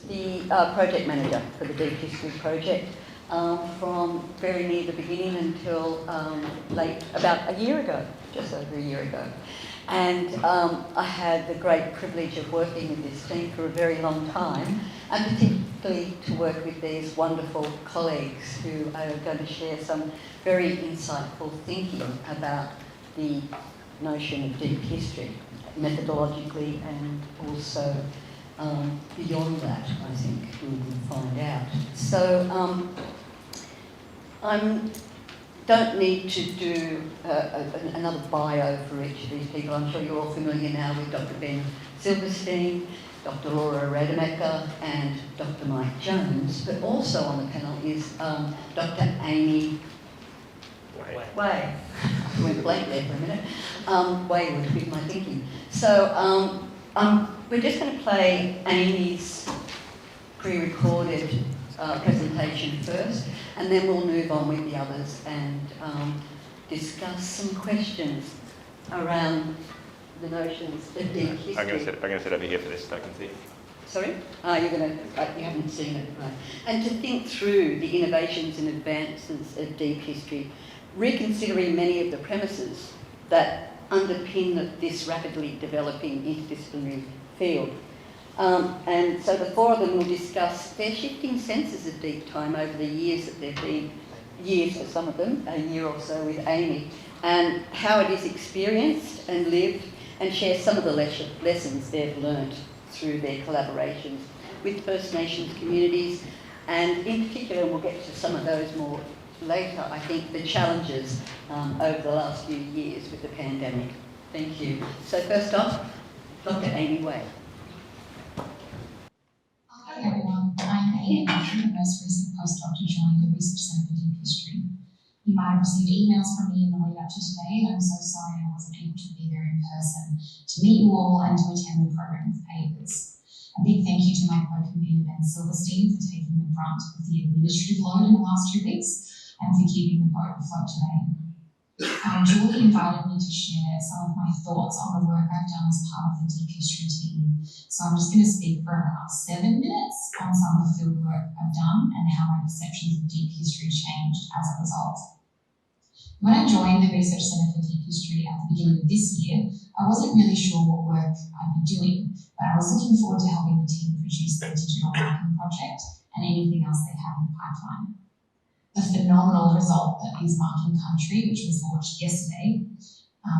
the project manager for the Deep History project from very near the beginning until about a year ago, just over a year ago. And I had the great privilege of working with this team for a very long time, and particularly to work with these wonderful colleagues who are going to share some very insightful thinking about the notion of deep history, methodologically and also beyond that, I think we will find out. So I don't need to do another bio for each of these people. I'm sure you're all familiar now with Dr. Ben Silverstein, Dr. Laura Rademacher and Dr. Mike Jones, but also on the panel is Dr. Amy Way. I went blank there for a minute. Way would be my thinking. So we're just going to play Amy's pre-recorded presentation first, and then we'll move on with the others and discuss some questions around the notions of deep history. I'm going to sit over here for this so I can see. Sorry? You haven't seen it, right. And to think through the innovations and advances of deep history, reconsidering many of the premises that underpin this rapidly developing interdisciplinary field. And so the four of them will discuss their shifting senses of deep time over the years that they've been, years for some of them, a year or so with Amy, and how it is experienced and lived, and share some of the lessons they've learnt through their collaborations with First Nations communities, and in particular, and we'll get to some of those more later, I think, the challenges over the last few years with the pandemic. Thank you. So first off, Dr. Amy Way. Hi everyone, I'm Amy, the most recent postdoc to join the Research Centre for Deep History. You might have received emails from me in the lead up to today, and I'm so sorry I wasn't able to be there in person to meet you all and to attend the program of papers. A big thank you to my co-convener Ben Silverstein for taking the brunt of the administrative load in the last 2 weeks and for keeping the boat afloat today. Julie invited me to share some of my thoughts on the work I've done as part of the Deep History team. So I'm just going to speak for about 7 minutes on some of the field work I've done and how my perceptions of deep history changed as a result. When I joined the Research Centre for Deep History at the beginning of this year, I wasn't really sure what work I'd be doing, but I was looking forward to helping the team produce their digital marking project and anything else they had in the pipeline. The phenomenal result that is Marking Country, which was launched yesterday,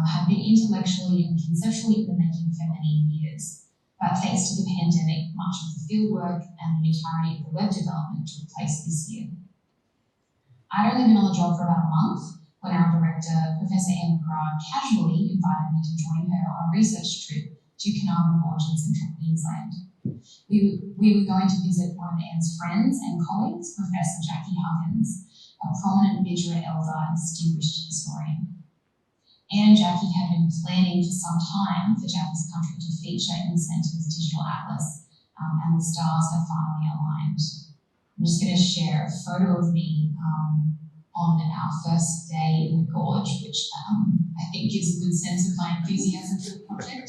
had been intellectually and conceptually in the making for many years. But thanks to the pandemic, much of the fieldwork and the entirety of the web development took place this year. I'd only been on the job for about a month when our director, Professor Anne McGrath, casually invited me to join her on a research trip to Carnarvon Gorge in central Queensland. We were going to visit one of Anne's friends and colleagues, Professor Jackie Huggins, a prominent Bidgera elder and distinguished historian. Anne and Jackie had been planning for some time for Jackie's country to feature in the Centre's digital atlas, and the stars have finally aligned. I'm just going to share a photo of me on our first day in the gorge, which I think gives a good sense of my enthusiasm for the project.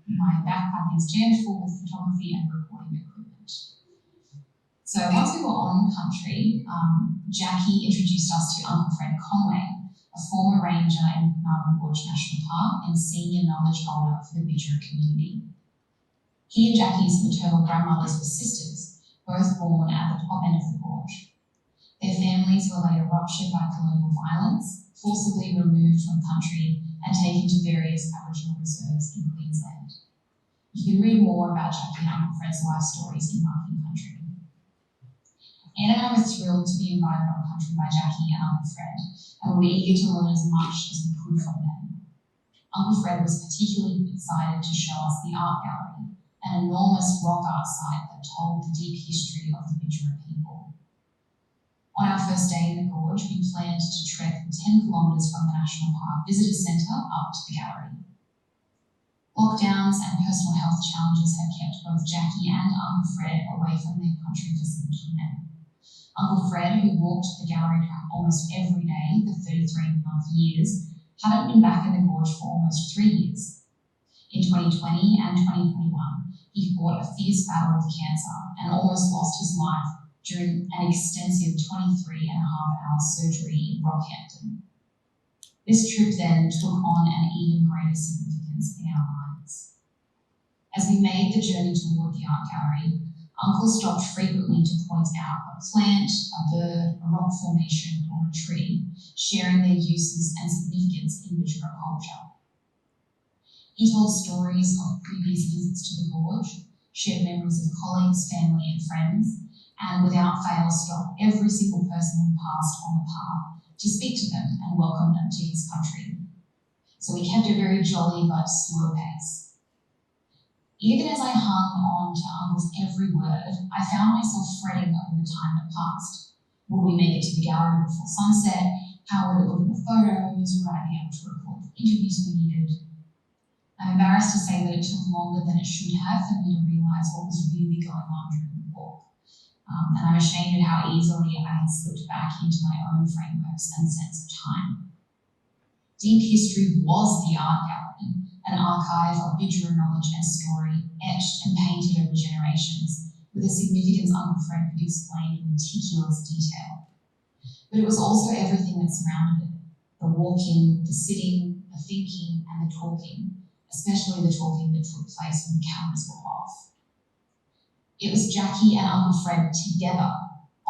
My backpack is jammed full with photography and recording equipment. So once we were on country, Jackie introduced us to Uncle Fred Conway, a former ranger in Carnarvon Gorge National Park and senior knowledge holder for the Bidgera community. He and Jackie's maternal grandmothers were sisters, both born at the top end of the gorge. Their families were later ruptured by colonial violence, forcibly removed from country and taken to various Aboriginal reserves in Queensland. You can read more about Jackie and Uncle Fred's life stories in Marking Country. Anne and I were thrilled to be invited on country by Jackie and Uncle Fred, and we were eager to learn as much as we could from them. Uncle Fred was particularly excited to show us the art gallery, an enormous rock art site that told the deep history of the Bidgera people. On our first day in the gorge, we planned to trek the 10 kilometres from the National Park Visitor Centre up to the gallery. Lockdowns and personal health challenges had kept both Jackie and Uncle Fred away from their country for some time. Uncle Fred, who walked the gallery almost every day for 33.5 years, hadn't been back in the gorge for almost 3 years. In 2020 and 2021, he fought a fierce battle with cancer and almost lost his life during an extensive 23.5-hour surgery in Rockhampton. This trip then took on an even greater significance in our lives. As we made the journey toward the art gallery, Uncle stopped frequently to point out a plant, a bird, a rock formation, or a tree, sharing their uses and significance in Bidgera culture. He told stories of previous visits to the gorge, shared memories of colleagues, family, and friends, and without fail stopped every single person we passed on the path to speak to them and welcome them to his country. So we kept a very jolly but slow pace. Even as I hung on to Uncle's every word, I found myself fretting over the time that passed. Would we make it to the gallery before sunset? How would it look in the photos? Would I be able to record the interviews we needed? I'm embarrassed to say that it took longer than it should have for me to realise what was really going on during the walk. And I'm ashamed at how easily I had slipped back into my own frameworks and sense of time. Deep History was the art gallery, an archive of Bidgera knowledge and story, etched and painted over generations, with a significance Uncle Fred could explain in meticulous detail. But it was also everything that surrounded it: the walking, the sitting, the thinking, and the talking, especially the talking that took place when the cameras were off. It was Jackie and Uncle Fred together,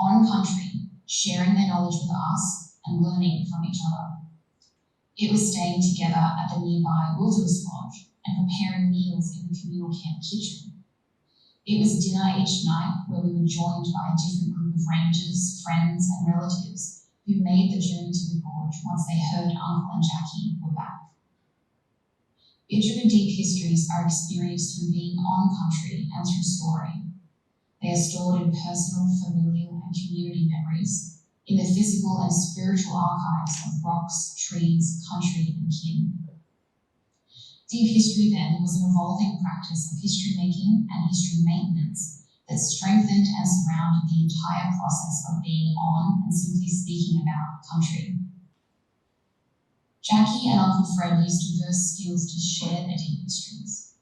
on country, sharing their knowledge with us and learning from each other. It was staying together at the nearby Wilderness Lodge and preparing meals in the communal camp kitchen. It was dinner each night where we were joined by a different group of rangers, friends, and relatives who made the journey to the gorge once they heard Uncle and Jackie were back. Bidgera deep histories are experienced through being on country and through story. They are stored in personal, familial, and community memories, in the physical and spiritual archives of rocks, trees, country, and kin. Deep history, then, was an evolving practice of history making and history maintenance that strengthened and surrounded the entire process of being on and simply speaking about country. Jackie and Uncle Fred used diverse skills to share their deep histories.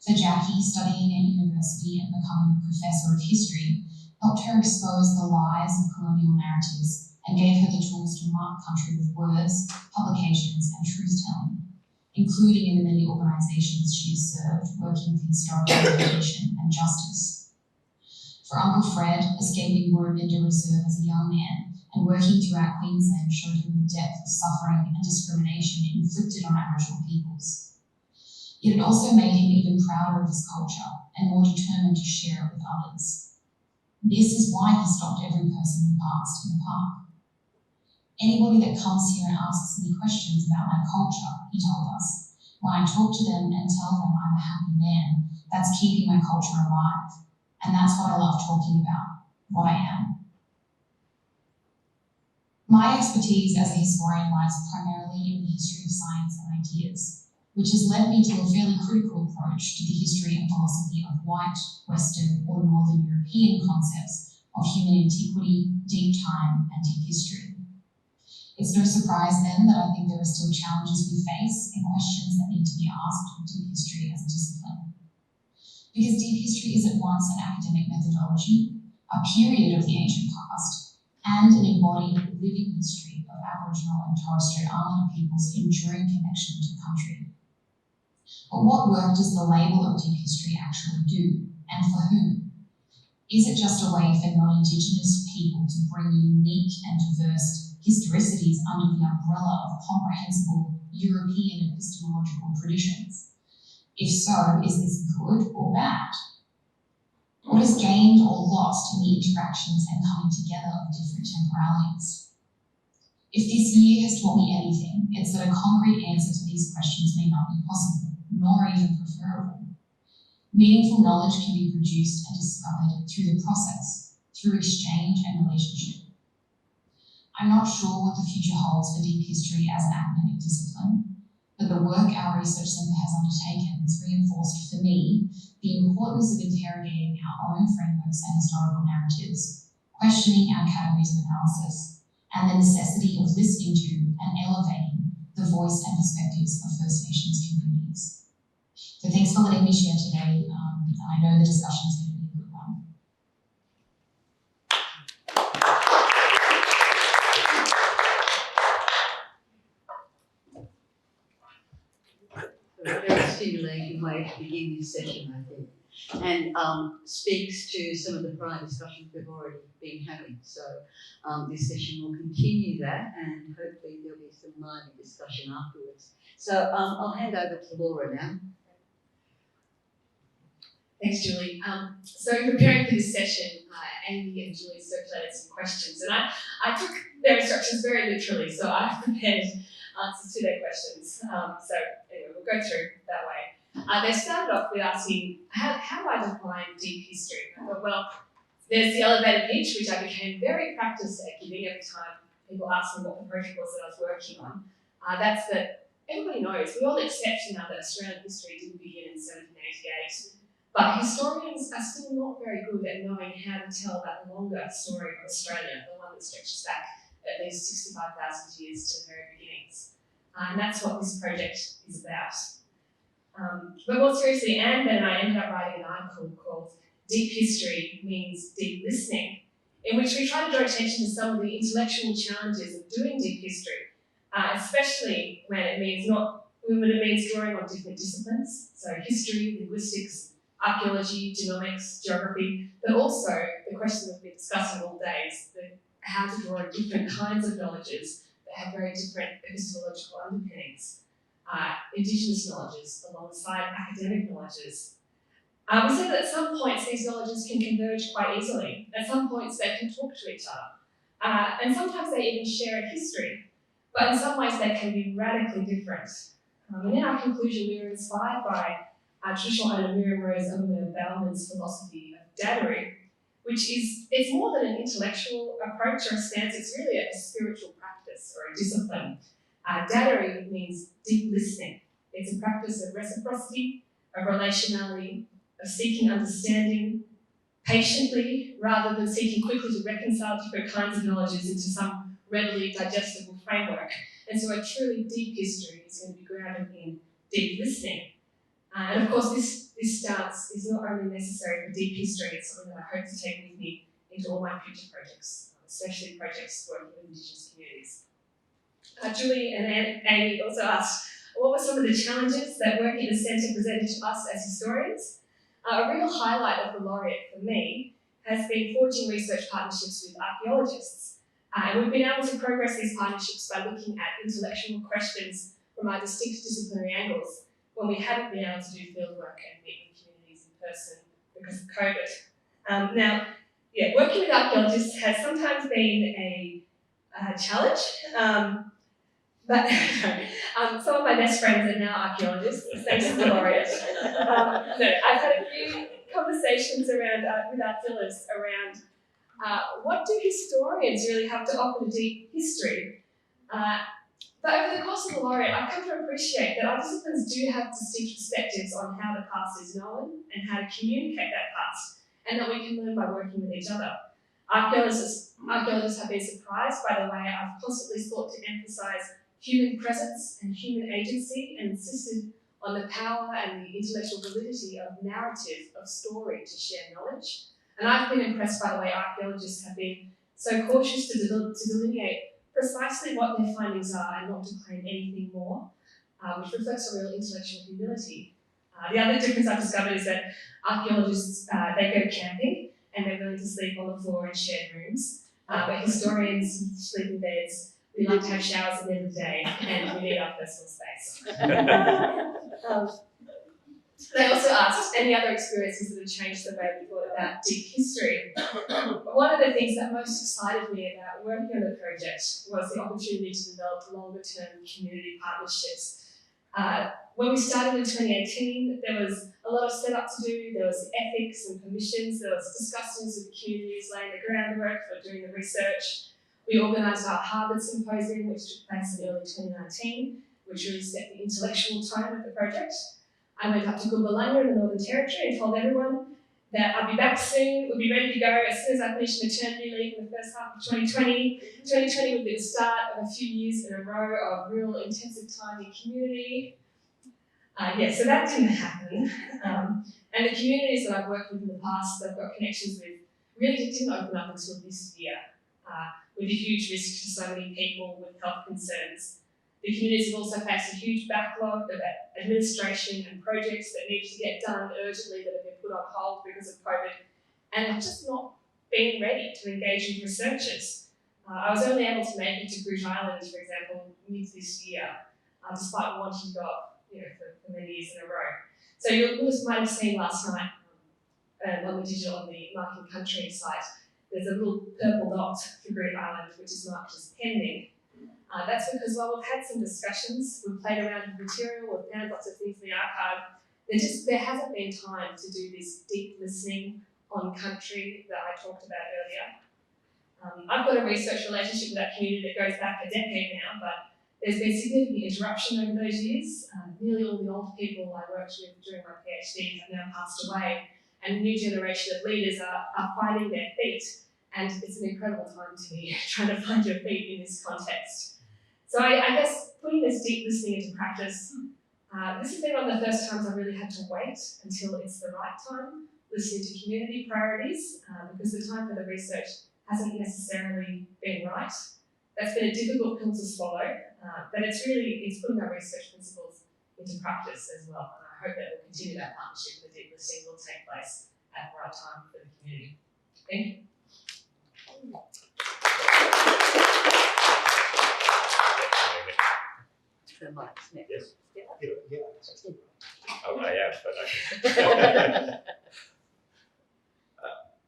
For Jackie, studying at university and becoming a professor of history helped her expose the lies of colonial narratives and gave her the tools to mark country with words, publications, and truth-telling, including in the many organisations she has served, working for historical education and justice. For Uncle Fred, escaping Woorabinda Reserve as a young man and working throughout Queensland showed him the depth of suffering and discrimination inflicted on Aboriginal peoples. Yet it also made him even prouder of his culture and more determined to share it with others. This is why he stopped every person we passed in the park. Anybody that comes here and asks me questions about my culture, he told us, when I talk to them and tell them I'm a happy man, that's keeping my culture alive. And that's what I love talking about, what I am. My expertise as a historian lies primarily in the history of science and ideas, which has led me to a fairly critical approach to the history and philosophy of white, Western, or Northern European concepts of human antiquity, deep time, and deep history. It's no surprise then that I think there are still challenges we face and questions that need to be asked of deep history as a discipline. Because deep history is at once an academic methodology, a period of the ancient past, and an embodied living history of Aboriginal and Torres Strait Islander people's enduring connection to country. But what work does the label of deep history actually do, and for whom? Is it just a way for non-Indigenous people to bring unique and diverse historicities under the umbrella of comprehensible European epistemological traditions? If so, is this good or bad? What is gained or lost in the interactions and coming together of different temporalities? If this year has taught me anything, it's that a concrete answer to these questions may not be possible, nor even preferable. Meaningful knowledge can be produced and discovered through the process, through exchange and relationship. I'm not sure what the future holds for deep history as an academic discipline, but the work our research centre has undertaken has reinforced for me the importance of interrogating our own frameworks and historical narratives, questioning our categories of analysis, and the necessity of listening to and elevating the voice and perspectives of First Nations communities. thanks for letting me share today. I know the discussion is going to be a good one. A very stimulating way to begin this session, I think, and speaks to some of the prior discussions we've already been having. So this session will continue that, and hopefully there'll be some lively discussion afterwards. So I'll hand over to Laura now. Thanks, Julie. So in preparing for this session, Amy and Julie circulated some questions, and I took their instructions very literally, so I've prepared answers to their questions. So anyway, we'll go through that way. They started off with asking, how do I define deep history? I thought, well, there's the elevator pitch, which I became very practiced at giving every time people asked me what the project was that I was working on. That's that everybody knows, we all accept now that Australian history didn't begin in 1788. But historians are still not very good at knowing how to tell that longer story of Australia, the one that stretches back at least 65,000 years to the very beginnings. And that's what this project is about. But more seriously, Anne and I ended up writing an article called Deep History Means Deep Listening, in which we try to draw attention to some of the intellectual challenges of doing deep history, especially when it means drawing on different disciplines, so history, linguistics, archaeology, genomics, geography, but also the question we've been discussing all day is how to draw on different kinds of knowledges that have very different epistemological underpinnings, Indigenous knowledges alongside academic knowledges. We said that at some points these knowledges can converge quite easily. At some points they can talk to each other. And sometimes they even share a history, but in some ways they can be radically different. And in our conclusion, we were inspired by traditional owner Miriam Rose Bauman's philosophy of datery, which it's more than an intellectual approach or a stance, it's really a spiritual practice or a discipline. Datery means deep listening. It's a practice of reciprocity, of relationality, of seeking understanding patiently rather than seeking quickly to reconcile different kinds of knowledges into some readily digestible framework. And so a truly deep history is going to be grounded in deep listening. And of course, this stance is not only necessary for deep history, it's something that I hope to take with me into all my future projects, especially projects working with Indigenous communities. Julie and Amy also asked, what were some of the challenges that working at the centre presented to us as historians? A real highlight of the laureate for me has been forging research partnerships with archaeologists. And we've been able to progress these partnerships by looking at intellectual questions from our distinct disciplinary angles when we haven't been able to do fieldwork and meet with communities in person because of COVID. Working with archaeologists has sometimes been a challenge, but some of my best friends are now archaeologists, thanks to the laureate. I've had a few conversations around with archaeologists around what do historians really have to offer to deep history. But over the course of the laureate, I've come to appreciate that our disciplines do have distinct perspectives on how the past is known and how to communicate that past, and that we can learn by working with each other. Archaeologists have been surprised by the way I've constantly sought to emphasise human presence and human agency and insisted on the power and the intellectual validity of narrative, of story to share knowledge. And I've been impressed by the way archaeologists have been so cautious to delineate precisely what their findings are and not to claim anything more, which reflects a real intellectual humility. The other difference I've discovered is that archaeologists, they go camping and they're willing to sleep on the floor in shared rooms, but historians sleep in beds. We like to have showers at the end of the day and we need our personal space. They also asked any other experiences that have changed the way we thought about deep history. One of the things that most excited me about working on the project was the opportunity to develop longer-term community partnerships. When we started in 2018, there was a lot of setup to do. There was ethics and permissions. There was discussions with the communities, laying the groundwork for doing the research. We organised our Harvard Symposium, which took place in early 2019, which really set the intellectual tone of the project. I went up to Goobalanga in the Northern Territory and told everyone that I'd be back soon, we'd be ready to go as soon as I finished maternity leave in the first half of 2020. 2020 would be the start of a few years in a row of real intensive time in community. So that didn't happen. And the communities that I've worked with in the past, that I've got connections with, really didn't open up until this year, with a huge risk to so many people with health concerns. The communities have also faced a huge backlog of administration and projects that need to get done urgently that have been put on hold because of COVID, and have just not been ready to engage with researchers. I was only able to make it to Bruges Island, for example, mid this year, despite wanting to go up, for many years in a row. So you might have seen last night on the Marking Country site, there's a little purple dot for Bruges Island, which is marked as pending. That's because while we've had some discussions, we've played around with material, we've found lots of things in the archive, there hasn't been time to do this deep listening on country that I talked about earlier. I've got a research relationship with that community that goes back a decade now, but there's been significant interruption over those years. Nearly all the old people I worked with during my PhD have now passed away, and a new generation of leaders are finding their feet, and it's an incredible time to be trying to find your feet in this context. So I guess putting this deep listening into practice, this has been one of the first times I really had to wait until it's the right time, listening to community priorities, because the time for the research hasn't necessarily been right. That's been a difficult pill to swallow, but it's putting our research principles into practice as well. And I hope that we'll continue that partnership with the deep listening will take place at the right time for the community. Thank you. For the mics next. Yes. Yeah. Oh, I am, but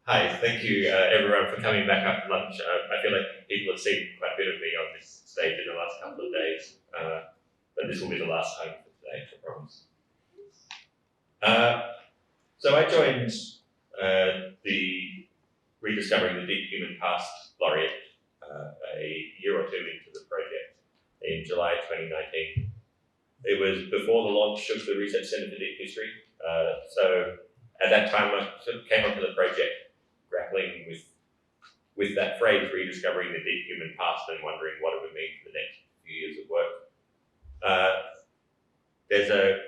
hi, thank you everyone for coming back after lunch. I feel like people have seen quite a bit of me on this stage in the last couple of days, but this will be the last time for today, I promise. So I joined the Rediscovering the Deep Human Past laureate a year or two into the project in July 2019. It was before the launch of the Research Centre for Deep History. So at that time, I sort of came onto the project grappling with that phrase, rediscovering the deep human past, and wondering what it would mean for the next few years of work. There's a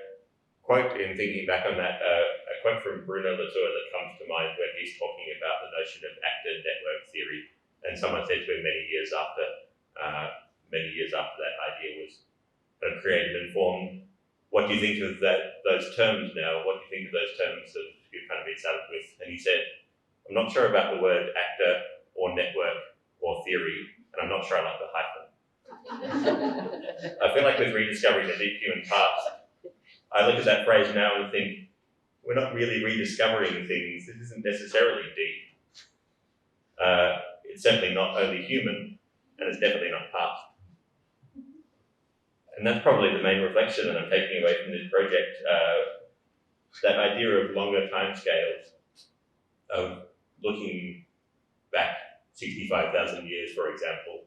quote in thinking back on that, a quote from Bruno Latour that comes to mind when he's talking about the notion of actor network theory. And someone said to him many years after that idea was created and formed, what do you think of those terms now? What do you think of those terms that you've kind of been saddled with? And he said, I'm not sure about the word actor or network or theory, and I'm not sure I like the hyphen. I feel like with rediscovering the deep human past, I look at that phrase now and think, we're not really rediscovering things. This isn't necessarily deep. It's certainly not only human, and it's definitely not past. And that's probably the main reflection that I'm taking away from this project, that idea of longer timescales, of looking back 65,000 years, for example.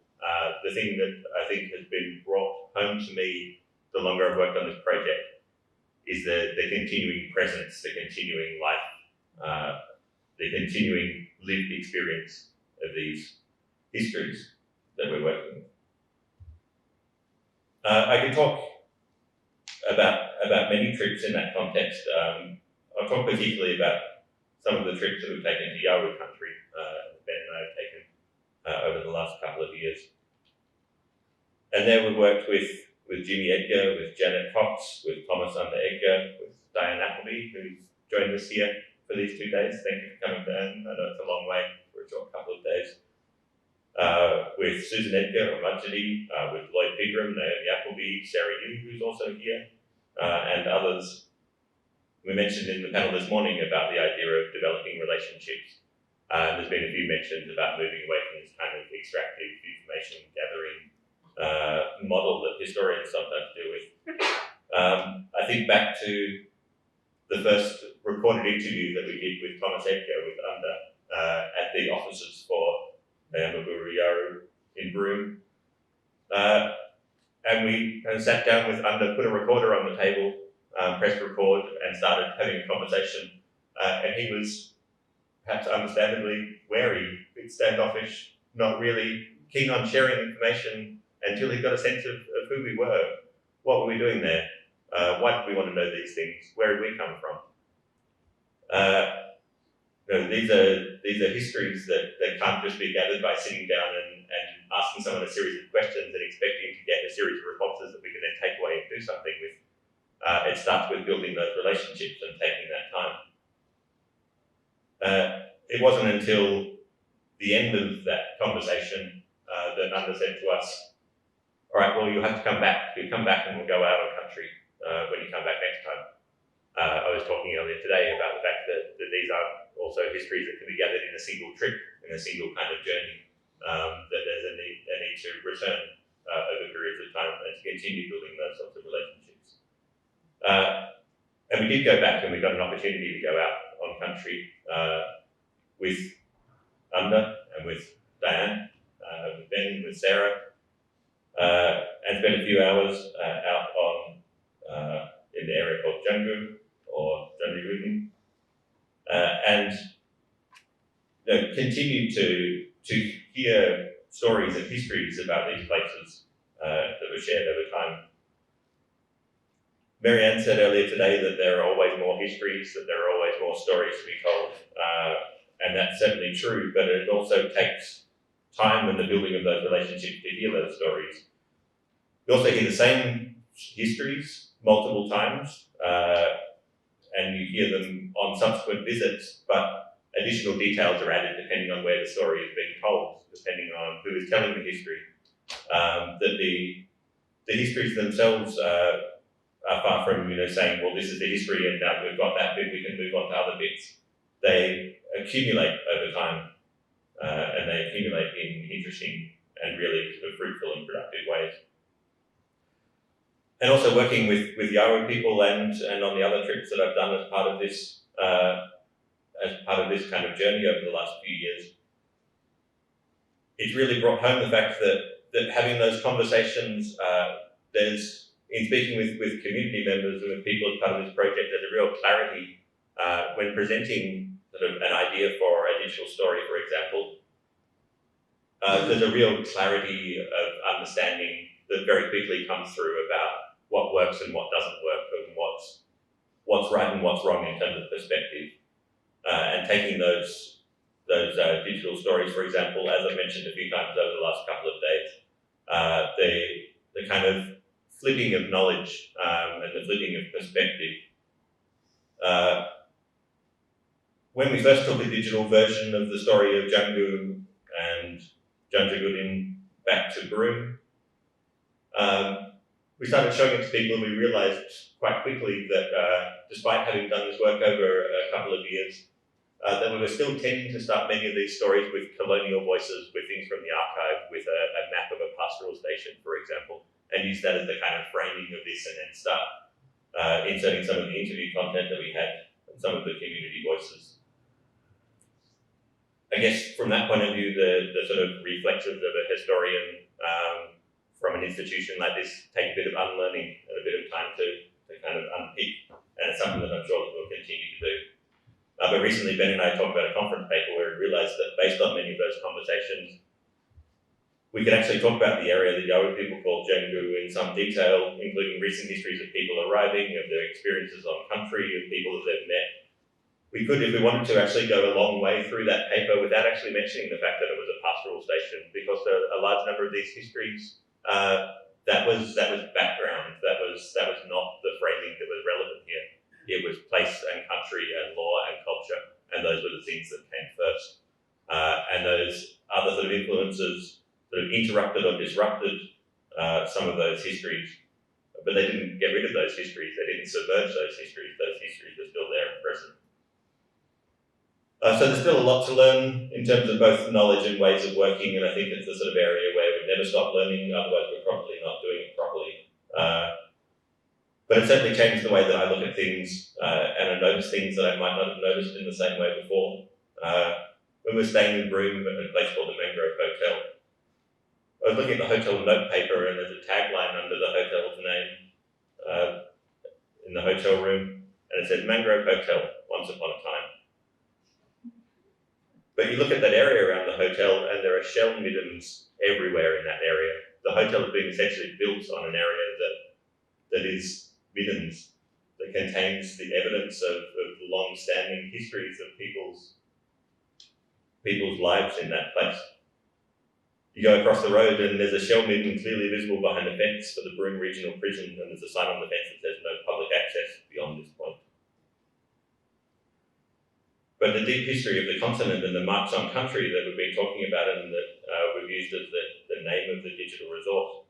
The thing that I think has been brought home to me the longer I've worked on this project is the continuing presence, the continuing life, the continuing lived experience of these histories that we're working with. I can talk about many trips in that context. I'll talk particularly about some of the trips that we've taken to Yarwood country, Ben and I have taken over the last couple of years. And there we worked with Jimmy Edgar, with Janet Cox, with Thomas Under Edgar, with Diane Appleby, who's joined us here for these 2 days. Thank you for coming down. I know it's a long way for a short couple of days. With Susan Edgar, Ramajadi, with Lloyd Pegram, Naomi Appleby, Sarah Yu, who's also here, and others. We mentioned in the panel this morning about the idea of developing relationships. There's been a few mentions about moving away from this kind of extractive information gathering model that historians sometimes deal with. I think back to the first recorded interview that we did with Thomas Edgar with Unda at the offices for Yaru in Broome. And we kind of sat down with Unda, put a recorder on the table, pressed record, and started having a conversation. And he was perhaps understandably wary, a bit standoffish, not really keen on sharing information until he got a sense of who we were, what were we doing there. Why did we want to know these things? Where did we come from? These are histories that can't just be gathered by sitting down and asking someone a series of questions and expecting to get a series of responses that we can then take away and do something with. It starts with building those relationships and taking that time. It wasn't until the end of that conversation that Nanda said to us, all right, well, you'll have to come back. You'll come back and we'll go out on country when you come back next time. I was talking earlier today about the fact that these are also histories that can be gathered in a single trip, in a single kind of journey, that there's a need to return over periods of time and to continue building those sorts of relationships. And we did go back and we got an opportunity to go out on country with Nanda and with Diane, with Ben, with Sarah, and spent a few hours out on in the area called Janggu or Janjagudin, and continued to hear stories and histories about these places that were shared over time. Marianne said earlier today that there are always more histories, that there are always more stories to be told, and that's certainly true, but it also takes time and the building of those relationships to hear those stories. You also hear the same histories multiple times, and you hear them on subsequent visits, but additional details are added depending on where the story is being told, depending on who is telling the history. That the histories themselves are far from saying, well, this is the history and now we've got that bit, we can move on to other bits. They accumulate over time, and they accumulate in interesting and really sort of fruitful and productive ways. And also working with Yawuru people and on the other trips that I've done as part of this kind of journey over the last few years, it's really brought home the fact that having those conversations, there's, in speaking with community members and with people as part of this project, there's a real clarity when presenting sort of an idea for a digital story, for example. There's a real clarity of understanding that very quickly comes through about what works and what doesn't work, and what's right and what's wrong in terms of perspective. And taking those digital stories, for example, as I've mentioned a few times over the last couple of days, the kind of flipping of knowledge and the flipping of perspective. When we first took a digital version of the story of Janggu and Janjagudin back to Broome, we started showing it to people and we realised quite quickly that despite having done this work over a couple of years, that we were still tending to start many of these stories with colonial voices, with things from the archive, with a map of a pastoral station, for example, and use that as the kind of framing of this, and then start inserting some of the interview content that we had and some of the community voices. I guess from that point of view, the sort of reflexes of a historian from an institution like this take a bit of unlearning and a bit of time to kind of unpick, and it's something that I'm sure that we'll continue to do. But recently Ben and I talked about a conference paper where we realised that based on many of those conversations, we could actually talk about the area that Yawuru people call Janggu in some detail, including recent histories of people arriving, of their experiences on country, of people that they've met. We could, if we wanted to, actually go a long way through that paper without actually mentioning the fact that it was a pastoral station, because a large number of these histories, that was background. That was not the framing that was relevant here. It was place and country and law and culture, and those were the things that came first. And those other sort of influences sort of interrupted or disrupted some of those histories, but they didn't get rid of those histories. They didn't submerge those histories. Those histories are still there and present. So there's still a lot to learn in terms of both knowledge and ways of working, and I think it's the sort of area where we never stop learning, otherwise we're probably not doing it properly. But it certainly changed the way that I look at things, and I notice things that I might not have noticed in the same way before. When we were staying in Broome at a place called the Mangrove Hotel, I was looking at the hotel note paper and there's a tagline under the hotel's name in the hotel room, and it says Mangrove Hotel, once upon a time. But you look at that area around the hotel and there are shell middens everywhere in that area. The hotel has been essentially built on an area that is middens that contains the evidence of long-standing histories of people's lives in that place. You go across the road and there's a shell midden clearly visible behind a fence for the Broome Regional Prison, and there's a sign on the fence that says no public access beyond this point. But the deep history of the continent and the marks on country that we've been talking about and that we've used as the name of the digital resource,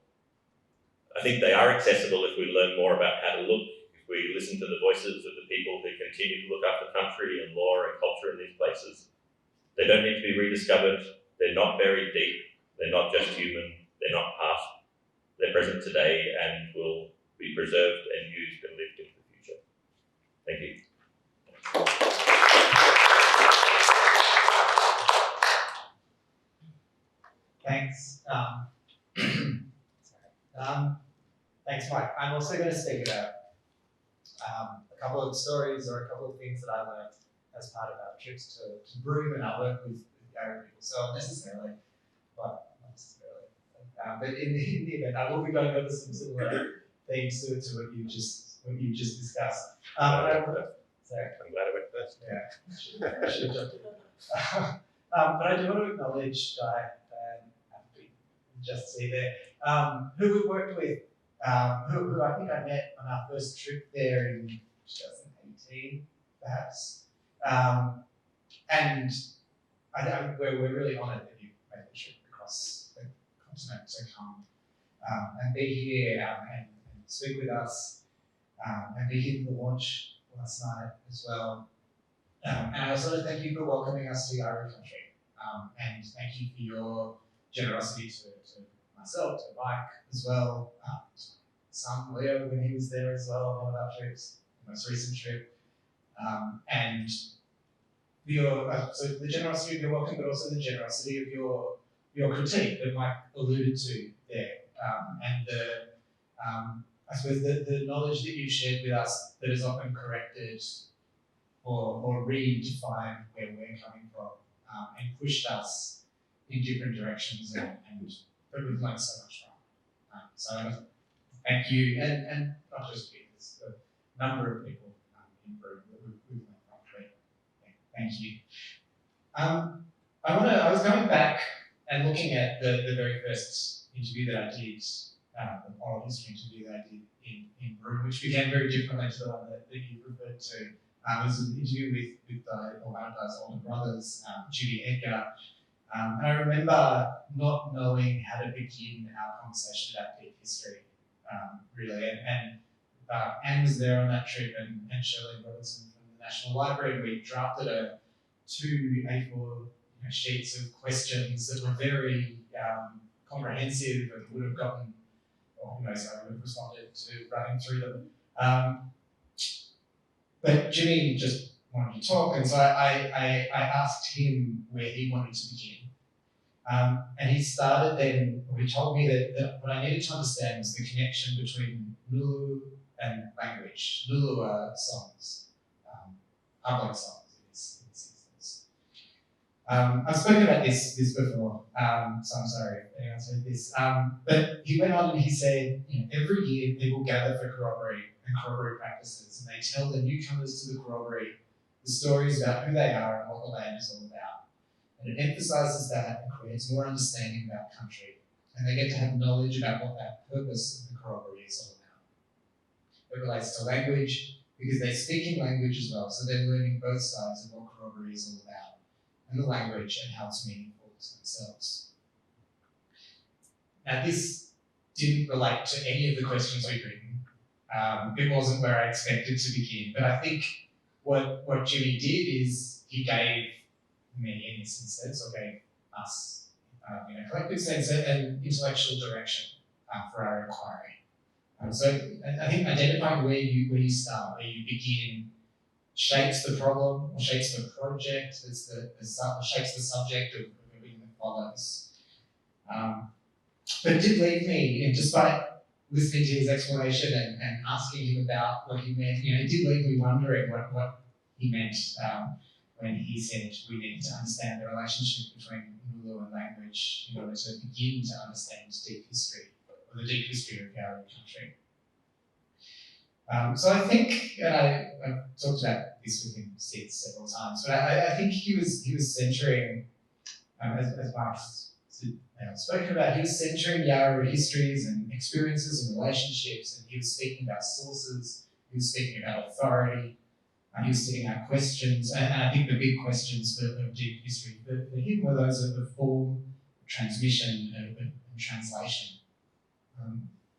I think they are accessible if we learn more about how to look, if we listen to the voices of the people who continue to look after country and law and culture in these places. They don't need to be rediscovered. They're not buried deep. They're not just human. They're not past. They're present today and will be preserved and used and lived into the future. Thank you. Thanks. Thanks, Mike. I'm also going to speak about a couple of stories or a couple of things that I learned as part of our trips to Broome and our work with Yarra people. So not necessarily, but but in the event, I will be going over some similar themes to what you just discussed. Sorry. I'm glad I went first. Yeah, I should have jumped in. But I do want to acknowledge Diane just see there, who we worked with, who I think I met on our first trip there in 2018, perhaps. And we're really honoured that you made the trip across the continent to come and be here and speak with us and be here for the launch last night as well. And I also thank you for welcoming us to Yarra country, and thank you for your generosity to myself, to Mike as well, son Leo when he was there as well on one of our trips, the most recent trip, and for your so the generosity of your welcome, but also the generosity of your critique that Mike alluded to there, and the I suppose the knowledge that you've shared with us that is often corrected or redefined where we're coming from, and pushed us in different directions, but we've learned so much from. So thank you, and not just you, there's a number of people in Broome that we've learned from. Thank you. I was going back and looking at the very first interview that I did, the oral history interview that I did in Broome, which began very differently to the one that you referred to. It was an interview with one of those older brothers, Judy Edgar. And I remember not knowing how to begin our conversation about deep history, really. And Anne was there on that trip, and Shirley Robertson from the National Library, and we drafted two A4 sheets of questions that were very comprehensive and would have gotten, or who knows, I would have responded to running through them. But Jimmy just wanted to talk, and so I asked him where he wanted to begin. And he started then, he told me that what I needed to understand was the connection between Nulu and language. Nulu are songs, public songs in its instance. I've spoken about this before, so I'm sorry if anyone's heard this. But he went on and he said, every year people gather for corroboree and corroboree practices, and they tell the newcomers to the corroboree the stories about who they are and what the land is all about. And it emphasises that and creates more understanding about country, and they get to have knowledge about what that purpose of the corroboree is all about. It relates to language because they're speaking language as well, so they're learning both sides of what corroboree is all about, and the language and how it's meaningful to themselves. Now this didn't relate to any of the questions we've written. It wasn't where I expected to begin, but I think what Jimmy did is he gave me, in this instance, or gave us, in a collective sense, an intellectual direction for our inquiry. So I think identifying where you start, where you begin, shapes the problem or shapes the project, shapes the subject of everything that follows. But it did leave me, and despite listening to his explanation and asking him about what he meant, it did leave me wondering what he meant when he said we need to understand the relationship between Nulu and language in order to begin to understand deep history, or the deep history of our country. So I think, and I've talked about this with him several times, but I think he was centering, as Mark's spoken about, he was centering Yarra histories and experiences and relationships, and he was speaking about sources, he was speaking about authority, he was setting out questions, and I think the big questions of deep history for him were those of form, transmission, and translation.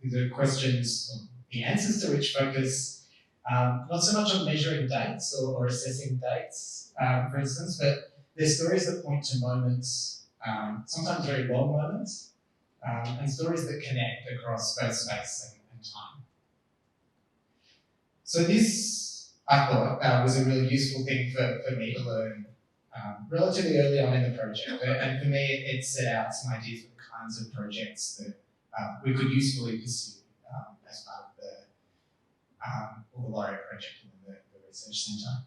These are questions, the answers to which focus not so much on measuring dates or assessing dates, for instance, but they're stories that point to moments, sometimes very long moments, and stories that connect across both space and time. So this, I thought, was a really useful thing for me to learn relatively early on in the project. And for me, it set out some ideas for the kinds of projects that we could usefully pursue as part of the Laureate project and the research centre.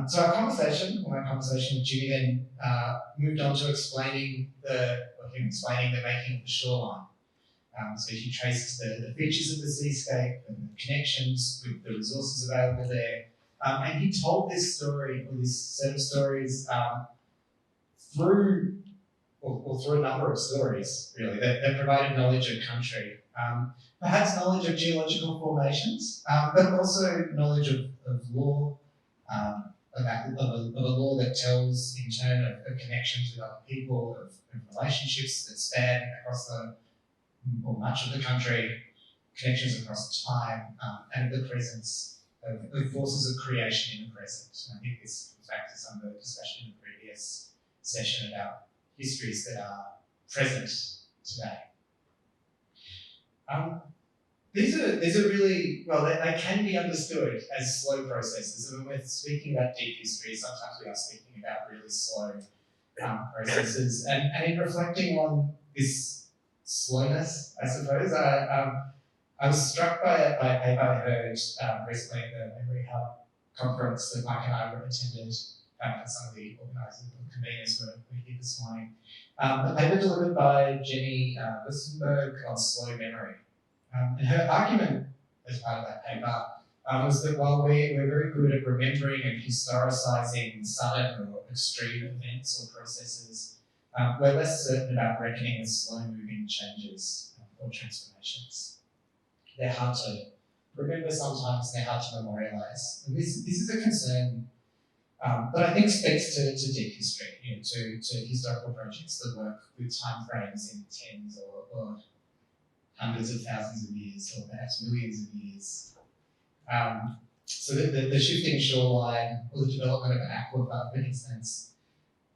So my conversation with Jimmy then moved on to explaining the making of the shoreline. So he traces the features of the seascape and the connections with the resources available there. And he told this story, or this set of stories, through a number of stories, really, that provided knowledge of country. Perhaps knowledge of geological formations, but also knowledge of law, of a law that tells in turn of connections with other people, of relationships that span across or much of the country, connections across time, and the presence of forces of creation in the present. And I think this comes back to some of the discussion in the previous session about histories that are present today. These are really, well, they can be understood as slow processes. And when we're speaking about deep history, sometimes we are speaking about really slow processes. And in reflecting on this slowness, I suppose, I was struck by a paper I heard recently at the Memory Hub conference that Mike and I attended, and some of the organisers and conveners were here this morning. A paper delivered by Jenny Listenberg on slow memory. And her argument as part of that paper was that while we're very good at remembering and historicising sudden or extreme events or processes, we're less certain about reckoning with slow-moving changes or transformations. They're hard to remember sometimes, they're hard to memorialise. And this is a concern that I think speaks to deep history, to historical projects that work with time frames in tens or hundreds of thousands of years, or perhaps millions of years. So the shifting shoreline, or the development of an aquifer, for instance,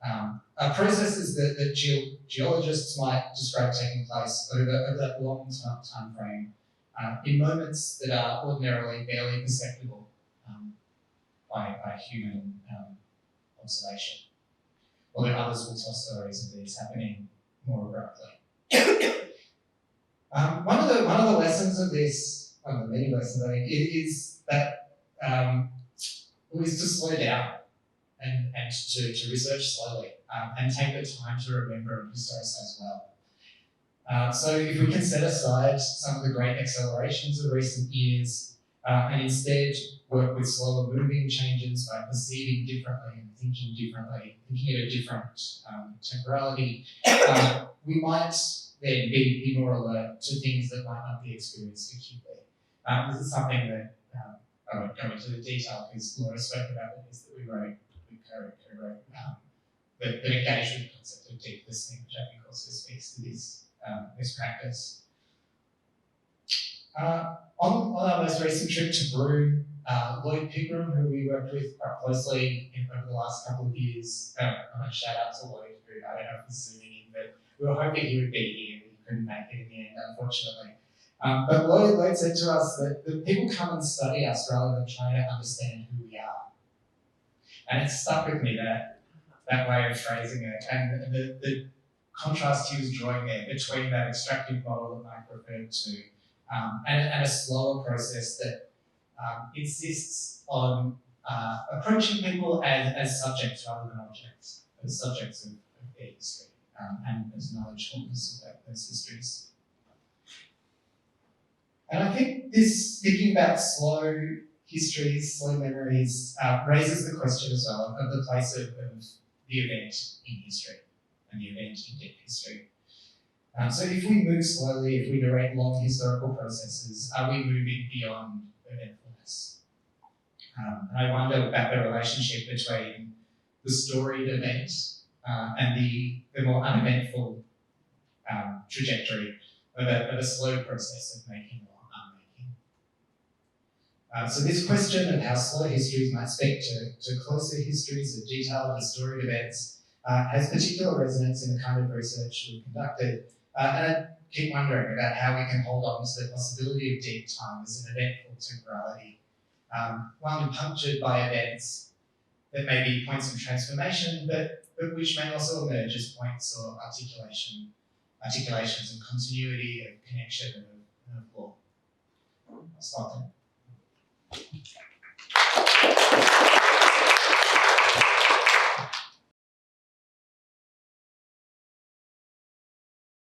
are processes that geologists might describe taking place over that long time frame in moments that are ordinarily barely perceptible by human observation. Or that others will tell stories of these happening more abruptly. One of the lessons of this, one of the many lessons I think, is that is to slow down and to research slowly and take the time to remember and historicise as well. So if we can set aside some of the great accelerations of recent years and instead work with slower moving changes by perceiving differently and thinking differently, thinking at a different temporality, we might then be more alert to things that might not be experienced acutely. This is something that I won't go into the detail because Laura spoke about the piece that we wrote, co-wrote, that engaged with the concept of deep listening, which I think also speaks to this practice. On our most recent trip to Broome, Lloyd Pigram, who we worked with quite closely over the last couple of years, and a shout out to Lloyd, who I don't know if he's zooming in, but we were hoping he would be here, but he couldn't make it in the end, unfortunately. But Lloyd said to us that people come and study us rather than trying to understand who we are. And it stuck with me, that way of phrasing it, and the contrast he was drawing there between that extractive model that Mike referred to and a slower process that insists on approaching people as subjects rather than objects, as subjects of their history and as knowledge holders of those histories. And I think this thinking about slow histories, slow memories, raises the question as well of the place of the event in history and the event in deep history. So if we move slowly, if we narrate long historical processes, are we moving beyond eventfulness? And I wonder about the relationship between the storied event and the more uneventful trajectory of a slow process of making or unmaking. So this question of how slow histories might speak to closer histories of detailed and storied events has particular resonance in the kind of research we've conducted. And I keep wondering about how we can hold on to the possibility of deep time as an eventful temporality, one punctured by events that may be points of transformation, but which may also emerge as points or articulations of continuity, of connection, and of law. I'll stop there.